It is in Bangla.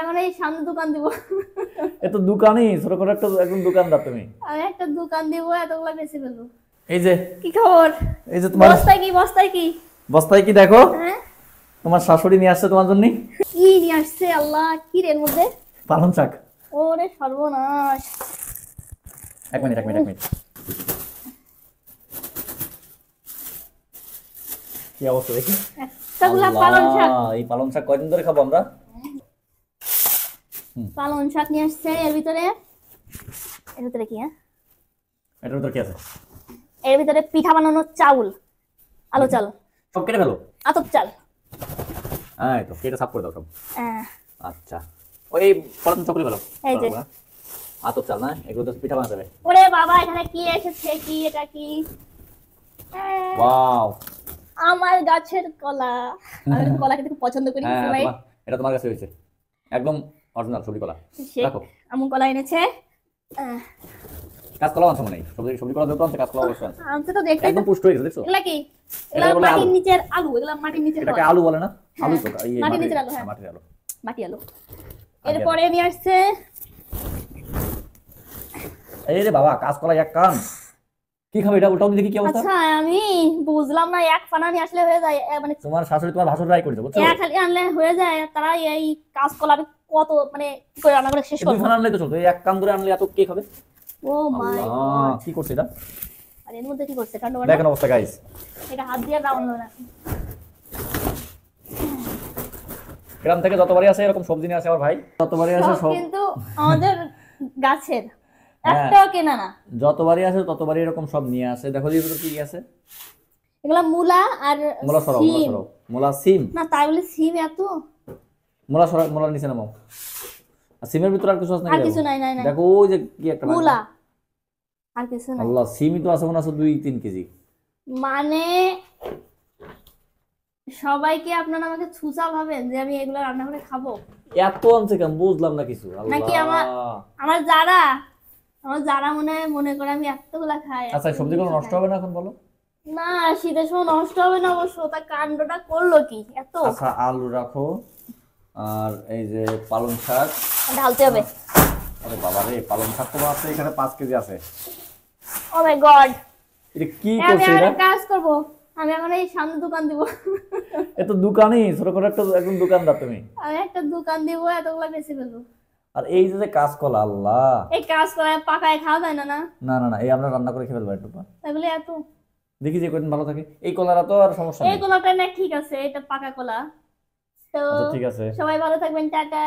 এখন এই সামনে দোকান দিব। এ তো দোকানই ছোট করে একটা একদম দোকানদার তুমি। আমি একটা দোকান দিব, এতগুলা বেশি ফেলবো। এই যে কি খবর? এই যে তোমার বস্তায় কি, বস্তায় কি? বস্তায় কি দেখো, হ্যাঁ, তোমার শাশুড়ি নিয়ে আসছে তোমার জন্য কি নিয়ে আসছে আল্লাহ? কি রে এর মধ্যে? পালং শাক। ওরে সর্বনাশ। এক মিনিট এক মিনিট এক মিনিট, কি অবস্থা দেখি। এতগুলা পালং শাক। আল্লাহ, এই পালং শাক কয়দিন ধরে খাবো আমরা? পালং শাক নিয়ে আসছে। এর ভিতরে কি? হ্যাঁ, এটার ভিতর কি আছে? এর ভিতরে পিঠা বানানোর চাউল, আলো চাল, সব কেটে ফেলো। আতপ চাল। হ্যাঁ, তো কেটে সাফ করে দাও সব। হ্যাঁ, আচ্ছা, ওই পড়াশোনা চকলে ফেলো। এই যে। আতপ চাল না, এগুলো তো পিঠা বানাতে হবে। ওরে বাবা, এখানে কি এসেছে? কি এটা? কি ওয়াও, আমার গাছের কলা। আমি তো কলা খেতে খুব পছন্দ করি হ্যাঁ ভাই। এটা তোমার কাছে হয়েছে, একদম অরিজিনাল সবজি কলা। রাখো। আমু কলা এনেছে। কাঁচকলা আনছো মানে সবজি সবজি কলা যত আনছে কাঁচকলা অবশ্যই আনছে। আনছে তো দেখতে। একদম পুষ্ট হয়ে গেছে দেখছো? এগুলা কি? এটা এগুলা বলে মাটির আলু। নিচের আলু। এগুলা মাটির নিচের এটাকে কলা। আলু বলে না? আলু তো এই মাটির নিচের আলু, হ্যাঁ। মাটির আলু। মাটি আলু। এরপরে নিয়ে আসছে। এই রে বাবা, কাঁচকলা এক কান। কি খাবে এটা? উল্টাও দেখি কি অবস্থা। আচ্ছা, আমি বুঝলাম না, এক ফানা নিয়ে আসলে হয়ে যায়? মানে তোমার শাশুড়ি তোমার ভাসুর রাই করে দেবো বুঝছো? এক খালি আনলে হয়ে যায়? তারা এই কাঁচকলা আমি কত মানে কি করে রান্না করে শেষ দুই করবো? ফানা আনলে তো চলতো, এই এক কান ধরে আনলে এত কে খাবে? ও মাই আল্লাহ, গড। কি করছে এটা? আর এর মধ্যে কি করছে কাণ্ড? দেখেন অবস্থা গাইস। এটা হাত দিয়ে রাউন্ড না। গ্রাম থেকে যতবারই আসে এরকম সবজি নিয়ে আসে আমার ভাই, যতবারই আসে সব সব। কিন্তু আমাদের গাছের, হ্যাঁ। একটাও কেনা না। যতবারই আসে ততবারই এরকম সব নিয়ে আসে। দেখো যে ভিতর কি কি আছে। এগুলা মূলা আর মোলা সরাও, মোলা সিম। সরাও, মোলা সিম। না তাই বলে সিম এত? মোলা সরাও, মোলার নিচে নামাও। আর সিমের ভিতর আর কিছু আছে আর নাকি? কিছু নাই, নাই, নাই। দেখো ওই যে কি একটা মূলা আর কিছু নাই। আল্লাহ, সিমই তো আছে মনে আছে 2-3 কেজি। মানে সবাই কি আপনারা আমাকে ছুঁচা ভাবেন যে আমি এগুলো রান্না করে খাবো? এত আনছে কেন বুঝলাম না কিছু। নাকি আল্লাহ, আমার যারা মনে করে আমি এতগুলা খাই। আচ্ছা এই সবজিগুলো নষ্ট হবে না এখন বলো? না, শীতের সময় নষ্ট হবে না অবশ্য। তা কাণ্ডটা করলো কি এত? আচ্ছা আলু রাখো, আর এই যে পালং শাক। ঢালতে হবে। আরে বাবা রে, পালং শাক তো আছে এখানে 5 কেজি আছে। ও মাই গড। এটা কি আমি করছে আর এটা? এক কাজ করব। আমি এখন এই সামনে দোকান দিব। এ তো দোকানই ছোট করে একটা একদম দোকানদার তুমি। আমি একটা দোকান দিব, এতগুলা বেশি ফেলবো। আর এই যে কাঁচকলা, আল্লাহ। এই কাজ করে পাকায় খাওয়া যায় না? না, না না না, এই আমরা রান্না করে খেয়ে ফেলবো একটু। তাই বলে এত? দেখি যে কদিন ভালো থাকে। এই কলারা তো আর সমস্যা এই নেই। কলাটা না ঠিক আছে, এটা পাকা কলা। তো আচ্ছা ঠিক আছে। সবাই ভালো থাকবেন, টাটা।